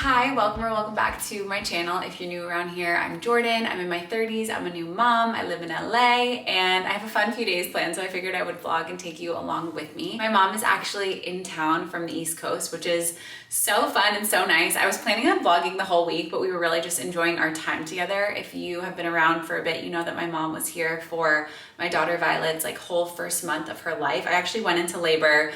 Hi, welcome back to my channel. If you're new around here, I'm Jordan. I'm in my 30s. I'm a new mom. I live in LA and I have a fun few days planned, so I figured I would vlog and take you along with me. My mom is actually in town from the East Coast, which is so fun and so nice. I was planning on vlogging the whole week, but we were really just enjoying our time together. If you have been around for a bit, you know that my mom was here for my daughter Violet's whole first month of her life. I actually went into labor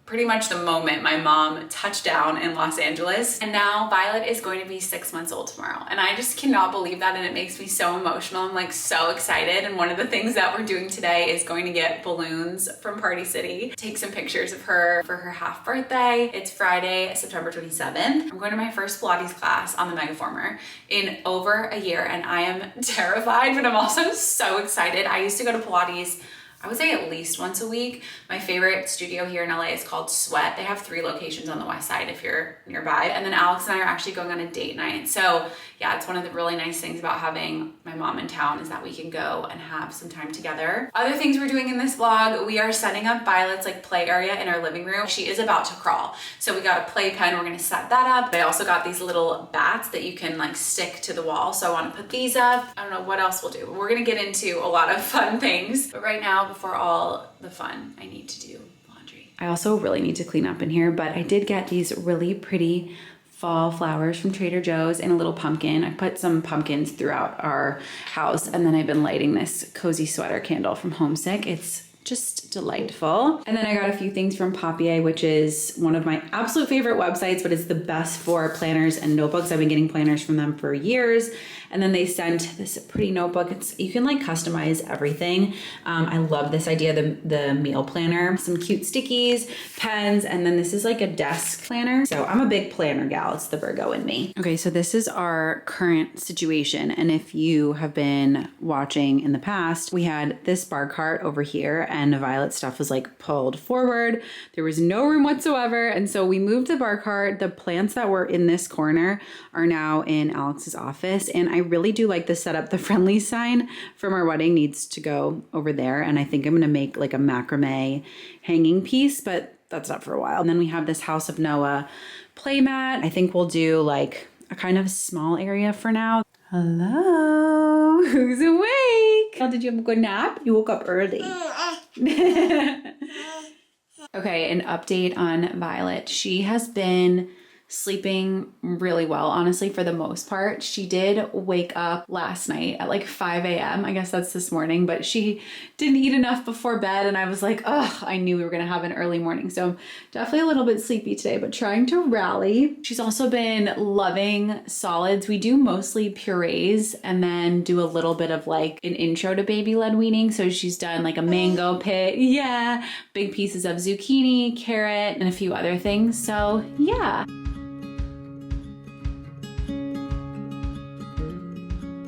pretty much the moment my mom touched down in Los Angeles. And now Violet is going to be 6 months old tomorrow. And I just cannot believe that, and it makes me so emotional. I'm so excited. And one of the things that we're doing today is going to get balloons from Party City, take some pictures of her for her half birthday. It's Friday, September 27th. I'm going to my first Pilates class on the Megaformer in over a year, and I am terrified, but I'm also so excited. I used to go to Pilates, I would say at least once a week. My favorite studio here in LA is called Sweat. They have 3 locations on the west side if you're nearby. And then Alex and I are actually going on a date night. So yeah, it's one of the really nice things about having my mom in town is that we can go and have some time together. Other things we're doing in this vlog, we are setting up Violet's play area in our living room. She is about to crawl. So we got a playpen, we're gonna set that up. I also got these little bats that you can stick to the wall. So I wanna put these up. I don't know what else we'll do. We're gonna get into a lot of fun things. But right now, before all the fun, I need to do laundry. I also really need to clean up in here, but I did get these really pretty fall flowers from Trader Joe's and a little pumpkin. I put some pumpkins throughout our house, and then I've been lighting this cozy sweater candle from Homesick. It's just delightful. And then I got a few things from Papier, which is one of my absolute favorite websites, but it's the best for planners and notebooks. I've been getting planners from them for years. And then they sent this pretty notebook. You can customize everything. I love this idea, the meal planner, some cute stickies, pens, and then this is a desk planner. So I'm a big planner gal. It's the Virgo in me. Okay, so this is our current situation. And if you have been watching in the past, we had this bar cart over here and Violet's stuff was pulled forward. There was no room whatsoever. And so we moved the bar cart. The plants that were in this corner are now in Alex's office. And I really do like the setup. The friendly sign from our wedding needs to go over there. And I think I'm going to make a macrame hanging piece, but that's not for a while. And then we have this House of Noah playmat. I think we'll do a kind of small area for now. Hello, who's awake? Oh, did you have a good nap? You woke up early. Okay, an update on Violet. She has been sleeping really well, honestly, for the most part. She did wake up last night at 5 a.m. I guess that's this morning, but she didn't eat enough before bed. And I was I knew we were going to have an early morning. So I'm definitely a little bit sleepy today, but trying to rally. She's also been loving solids. We do mostly purees and then do a little bit of an intro to baby-led weaning. So she's done a mango pit. Yeah. Big pieces of zucchini, carrot, and a few other things. So yeah.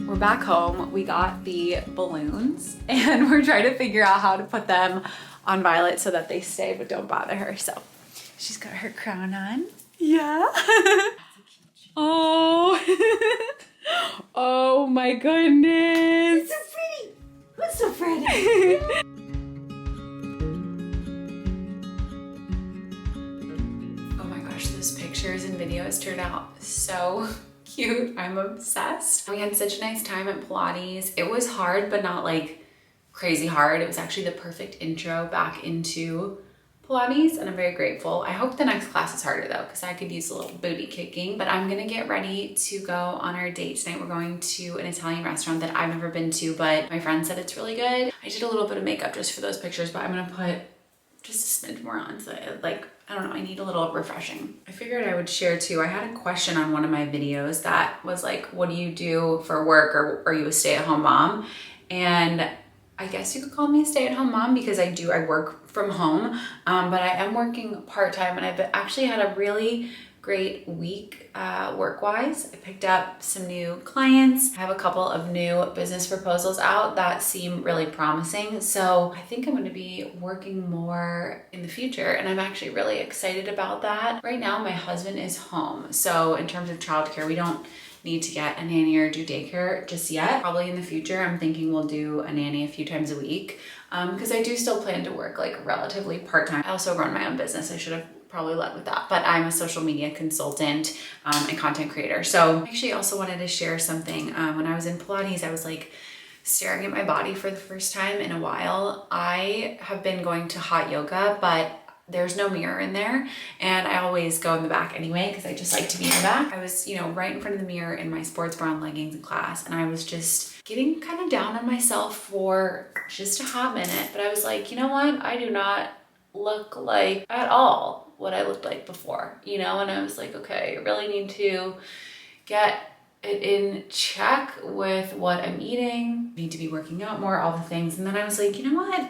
We're back home. We got the balloons and we're trying to figure out how to put them on Violet so that they stay but don't bother her. So she's got her crown on. Yeah. Oh. Oh my goodness. It's so pretty. What's so pretty? Oh my gosh, those pictures and videos turned out so cute. I'm obsessed. We had such a nice time at Pilates. It was hard, but not crazy hard. It was actually the perfect intro back into Pilates, and I'm very grateful. I hope the next class is harder though, because I could use a little booty kicking. But I'm gonna get ready to go on our date tonight. We're going to an Italian restaurant that I've never been to, but my friend said it's really good. I did a little bit of makeup just for those pictures, but I'm gonna put just a smidge more on, so I don't know, I need a little refreshing. I figured I would share too. I had a question on one of my videos that was what do you do for work, or are you a stay-at-home mom? And I guess you could call me a stay-at-home mom because I work from home, but I am working part-time, and I've actually had a really great week work-wise. I picked up some new clients. I have a couple of new business proposals out that seem really promising. So I think I'm gonna be working more in the future, and I'm actually really excited about that. Right now, my husband is home. So in terms of childcare, we don't need to get a nanny or do daycare just yet. Probably in the future, I'm thinking we'll do a nanny a few times a week because I do still plan to work relatively part-time. I also run my own business. I should have probably led with that, but I'm a social media consultant and content creator. So I actually also wanted to share something. When I was in Pilates, I was like staring at my body for the first time in a while. I have been going to hot yoga, but there's no mirror in there. And I always go in the back anyway, because I just like to be in the back. I was, right in front of the mirror in my sports bra and leggings in class. And I was just getting kind of down on myself for just a hot minute. But I was like, you know what? I do not look like at all what I looked like before, and I was like, okay, I really need to get it in check with what I'm eating. I need to be working out more, all the things. And then I was like, you know what?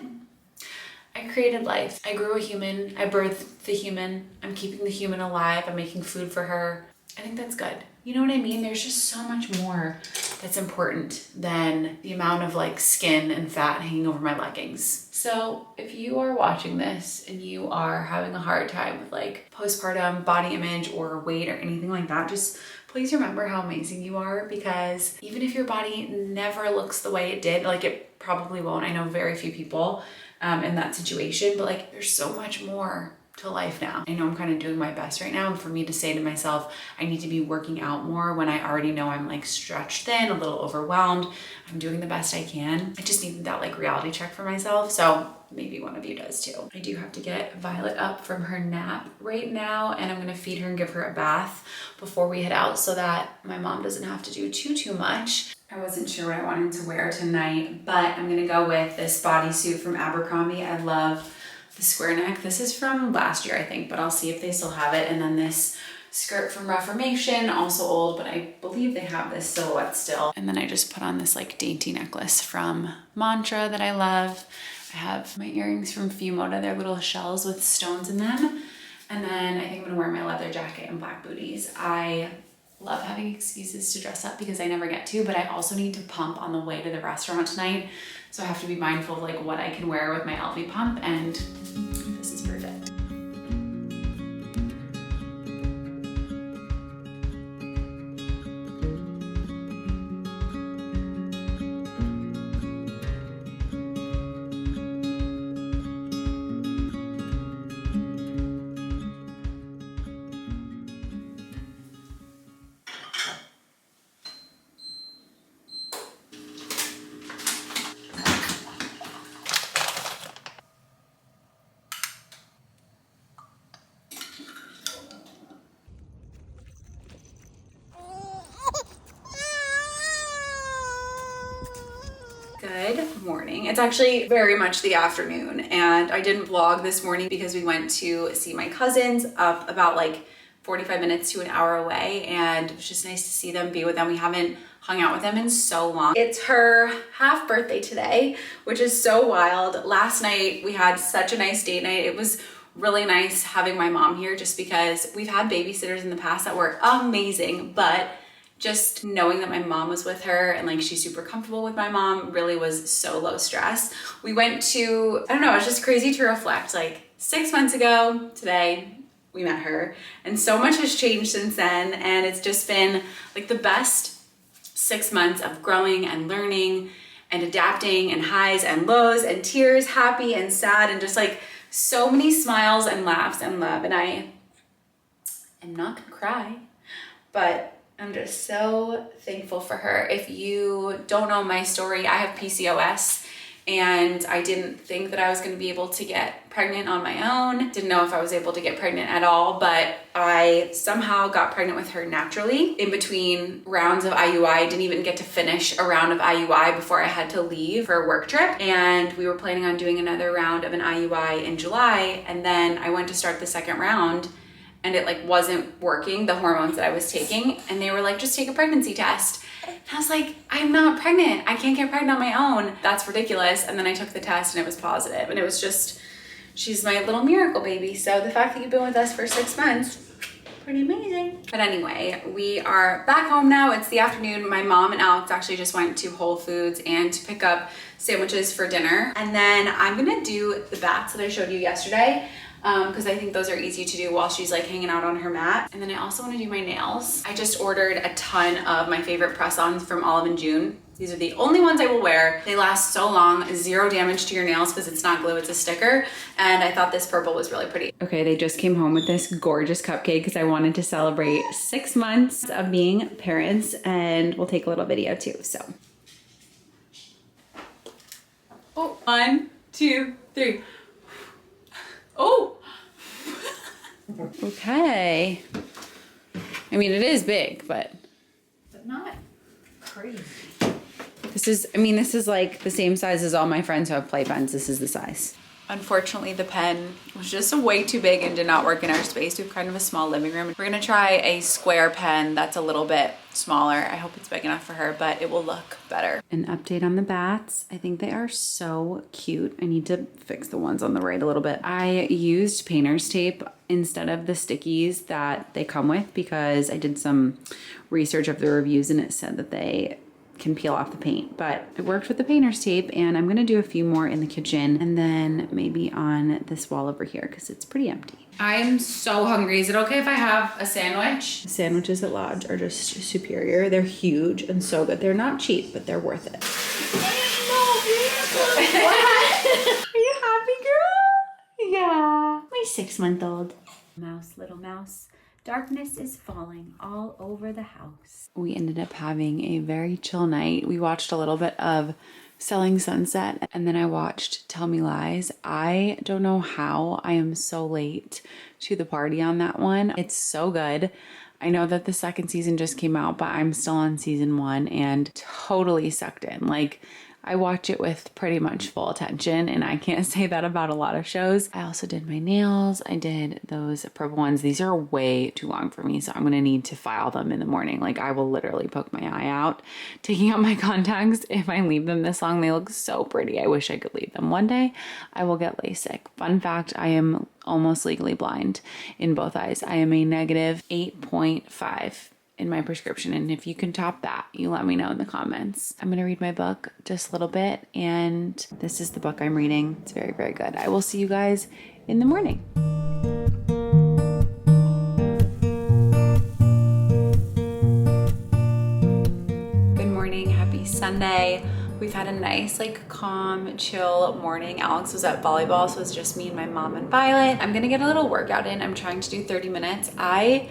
I created life. I grew a human. I birthed the human. I'm keeping the human alive. I'm making food for her. I think that's good. You know what I mean? There's just so much more that's important than the amount of like skin and fat hanging over my leggings. So if you are watching this and you are having a hard time with like postpartum body image or weight or anything like that, just please remember how amazing you are, because even if your body never looks the way it did, like it probably won't. I know very few people in that situation, but like there's so much more to life now. I know I'm kind of doing my best right now, and for me to say to myself, I need to be working out more when I already know I'm like stretched thin, a little overwhelmed. I'm doing the best I can. I just need that like reality check for myself. So maybe one of you does too. I do have to get Violet up from her nap right now, and I'm gonna feed her and give her a bath before we head out so that my mom doesn't have to do too much. I wasn't sure what I wanted to wear tonight, but I'm gonna go with this bodysuit from Abercrombie. I love the square neck. This is from last year, I think, but I'll see if they still have it. And then this skirt from Reformation, also old, but I believe they have this silhouette still. And then I just put on this like dainty necklace from Mantra that I love. I have my earrings from Fumoda. They're little shells with stones in them. And then I think I'm gonna wear my leather jacket and black booties. I love having excuses to dress up because I never get to, but I also need to pump on the way to the restaurant tonight. So I have to be mindful of like what I can wear with my LV pump, and this is perfect. Good morning. It's actually very much the afternoon, and I didn't vlog this morning because we went to see my cousins up about like 45 minutes to an hour away, and it was just nice to see them, be with them. We haven't hung out with them in so long. It's her half birthday today, which is so wild. Last night we had such a nice date night. It was really nice having my mom here just because we've had babysitters in the past that were amazing, but just knowing that my mom was with her and like she's super comfortable with my mom really was so low stress. We went to, I don't know, it's just crazy to reflect, like 6 months ago today we met her, and so much has changed since then, and it's just been like the best 6 months of growing and learning and adapting, and highs and lows and tears, happy and sad, and just like so many smiles and laughs and love. And I am not gonna cry, but I'm just so thankful for her. If you don't know my story, I have PCOS, and I didn't think that I was gonna be able to get pregnant on my own. Didn't know if I was able to get pregnant at all, but I somehow got pregnant with her naturally in between rounds of IUI. Didn't even get to finish a round of IUI before I had to leave for a work trip. And we were planning on doing another round of an IUI in July. And then I went to start the second round, and it like wasn't working, the hormones that I was taking. And they were like, just take a pregnancy test. And I was like, I'm not pregnant. I can't get pregnant on my own. That's ridiculous. And then I took the test and it was positive. And it was just, she's my little miracle baby. So the fact that you've been with us for 6 months, pretty amazing. But anyway, we are back home now. It's the afternoon. My mom and Alex actually just went to Whole Foods and to pick up sandwiches for dinner. And then I'm gonna do the bats that I showed you yesterday, because I think those are easy to do while she's like hanging out on her mat. And then I also want to do my nails. I just ordered a ton of my favorite press-ons from Olive and June. These are the only ones I will wear. They last so long, 0 damage to your nails because it's not glue, it's a sticker. And I thought this purple was really pretty. Okay, they just came home with this gorgeous cupcake because I wanted to celebrate 6 months of being parents, and we'll take a little video too, so. Oh, 1, 2, 3. Oh! Okay. I mean, it is big, but not crazy. This is like the same size as all my friends who have playpens. This is the size. Unfortunately, the pen was just way too big and did not work in our space. We have kind of a small living room. We're gonna try a square pen that's a little bit smaller. I hope it's big enough for her, but it will look better. An update on the bats. I think they are so cute. I need to fix the ones on the right a little bit. I used painter's tape instead of the stickies that they come with because I did some research of the reviews and it said that they can peel off the paint, but it worked with the painter's tape, and I'm gonna do a few more in the kitchen and then maybe on this wall over here because it's pretty empty. I am so hungry. Is it okay if I have a sandwich? The sandwiches at Lodge are just superior. They're huge and so good. They're not cheap, but they're worth it. Are you happy, girl? Yeah. My 6-month-old. Mouse, little mouse. Darkness is falling all over the house. We ended up having a very chill night. We watched a little bit of Selling Sunset, and then I watched Tell Me Lies. I don't know how I am so late to the party on that one. It's so good. I know that the 2nd season just came out, but I'm still on season 1 and totally sucked in. Like, I watch it with pretty much full attention, and I can't say that about a lot of shows. I also did my nails. I did those purple ones. These are way too long for me, so I'm gonna need to file them in the morning. Like, I will literally poke my eye out taking out my contacts if I leave them this long. They look so pretty. I wish I could leave them. One day I will get LASIK. Fun fact, I am almost legally blind in both eyes. I am a negative 8.5 in my prescription, and if you can top that, you let me know in the comments. I'm gonna read my book just a little bit, and this is the book I'm reading. It's very, very good. I will see you guys in the morning. Good morning, happy Sunday. We've had a nice, like, calm, chill morning. Alex was at volleyball, so it's just me and my mom and Violet. I'm gonna get a little workout in. I'm trying to do 30 minutes. I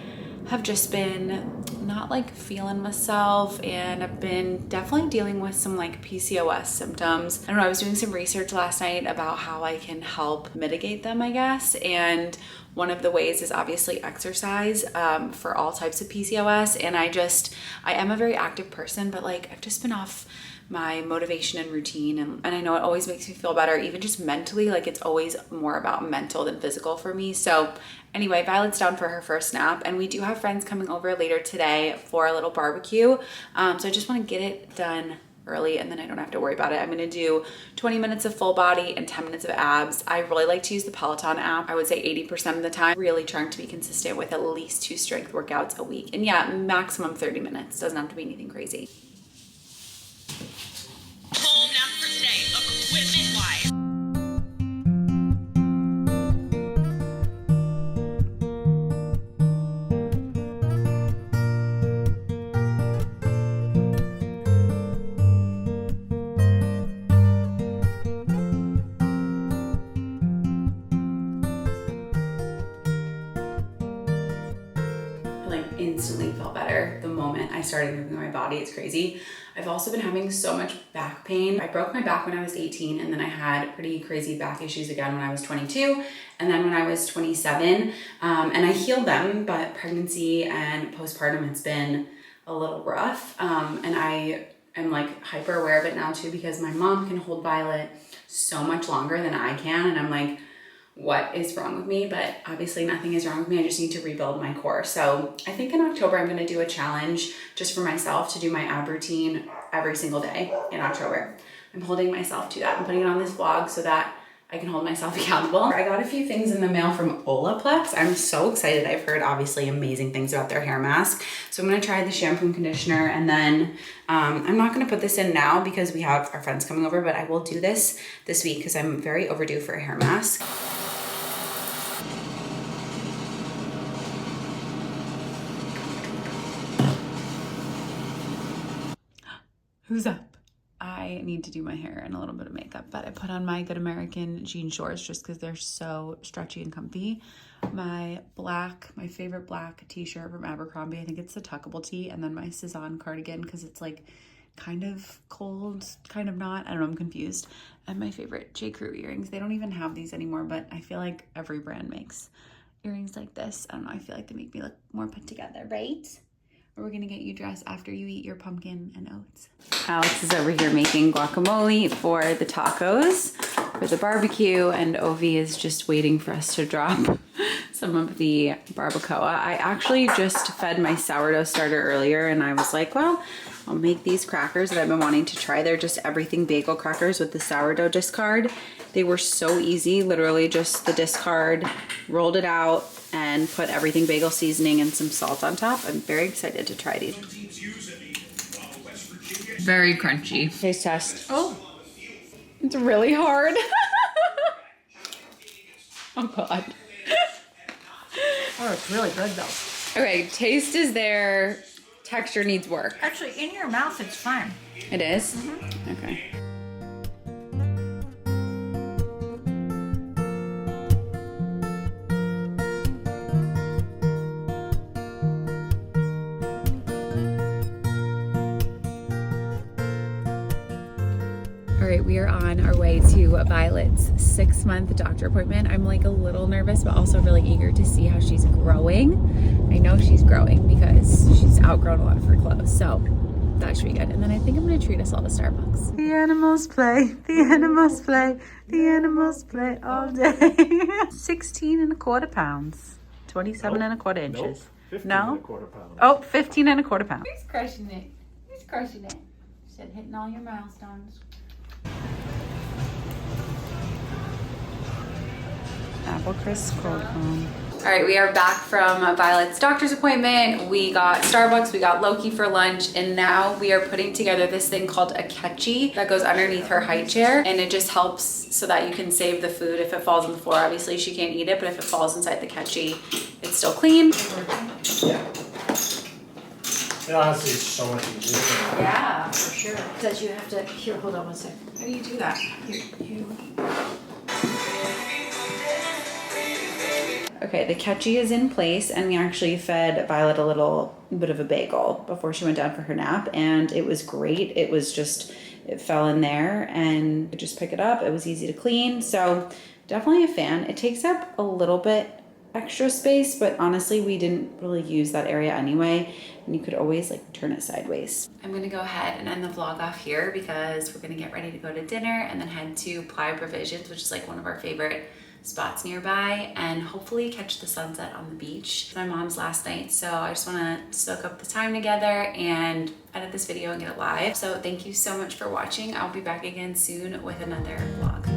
have just been not like feeling myself, and I've been definitely dealing with some like PCOS symptoms. I don't know, I was doing some research last night about how I can help mitigate them, I guess, and one of the ways is obviously exercise for all types of PCOS. And I am a very active person, but like I've just been off my motivation and routine, and I know it always makes me feel better, even just mentally. Like, it's always more about mental than physical for me. So anyway, Violet's down for her first nap, and we do have friends coming over later today for a little barbecue. So I just want to get it done early, and then I don't have to worry about it. I'm gonna do 20 minutes of full body and 10 minutes of abs. I really like to use the Peloton app. I would say 80% of the time. Really trying to be consistent with at least 2 strength workouts a week. And yeah, maximum 30 minutes. Doesn't have to be anything crazy. Home nap for today, equipment wise. Instantly felt better the moment I started moving my body. It's crazy. I've also been having so much back pain. I broke my back when I was 18, and then I had pretty crazy back issues again when I was 22, and then when I was 27, and I healed them, but pregnancy and postpartum, it's been a little rough, and I am like hyper aware of it now too, because my mom can hold Violet so much longer than I can, and I'm like, what is wrong with me? But obviously nothing is wrong with me. I just need to rebuild my core. So I think in October, I'm gonna do a challenge just for myself to do my ab routine every single day in October. I'm holding myself to that. I'm putting it on this vlog so that I can hold myself accountable. I got a few things in the mail from Olaplex. I'm so excited. I've heard obviously amazing things about their hair mask. So I'm gonna try the shampoo and conditioner, and then I'm not gonna put this in now because we have our friends coming over, but I will do this week because I'm very overdue for a hair mask. Who's up? I need to do my hair and a little bit of makeup, but I put on my Good American jean shorts just because they're so stretchy and comfy. My favorite black t-shirt from Abercrombie, I think it's the tuckable tee, and then my Cezanne cardigan because it's like kind of cold, kind of not. I don't know, I'm confused. And my favorite J. Crew earrings. They don't even have these anymore, but I feel like every brand makes earrings like this. I don't know, I feel like they make me look more put together, right? Or we're gonna get you dressed after you eat your pumpkin and oats. Alex is over here making guacamole for the tacos, for the barbecue, and Ovi is just waiting for us to drop some of the barbacoa. I actually just fed my sourdough starter earlier and I was like, well, I'll make these crackers that I've been wanting to try. They're just everything bagel crackers with the sourdough discard. They were so easy, literally just the discard, rolled it out, and put everything bagel seasoning and some salt on top. I'm very excited to try these. Very crunchy. Taste test. Oh, it's really hard. Oh God. Oh, it's really good though. Okay, taste is there. Texture needs work. Actually, in your mouth, it's fine. It is? Mm-hmm. Okay. All right, we are on our way to Violet's 6-month doctor appointment. I'm like a little nervous, but also really eager to see how she's growing. I know she's growing because she's outgrown a lot of her clothes, so that should be good. And then I think I'm gonna treat us all to Starbucks. The animals play, the animals play, the animals play all day. 16 and a quarter pounds, 27 and a quarter inches. 15 No? and a quarter pounds. Oh, 15 and a quarter pounds. Who's crushing it? Who's crushing it? She said hitting all your milestones. Apple crisp cold foam. All right, we are back from Violet's doctor's appointment. We got Starbucks, we got Loki for lunch, and now we are putting together this thing called a catchy that goes underneath her high chair, and it just helps so that you can save the food if it falls on the floor. Obviously, she can't eat it, but if it falls inside the catchy, it's still clean. Yeah. It honestly is so much easier. Yeah. For sure. Because you have to, here, hold on one second. How do you do that? Here. Okay, the catchy is in place, and we actually fed Violet a little bit of a bagel before she went down for her nap, and it was great. It was just, it fell in there and you just pick it up. It was easy to clean, so definitely a fan. It takes up a little bit extra space, but honestly, we didn't really use that area anyway, and you could always like turn it sideways. I'm gonna go ahead and end the vlog off here because we're gonna get ready to go to dinner and then head to Playa Provisions, which is like one of our favorite spots nearby, and hopefully catch the sunset on the beach. It's my mom's last night, so I just want to soak up the time together and edit this video and get it live. So thank you so much for watching. I'll be back again soon with another vlog.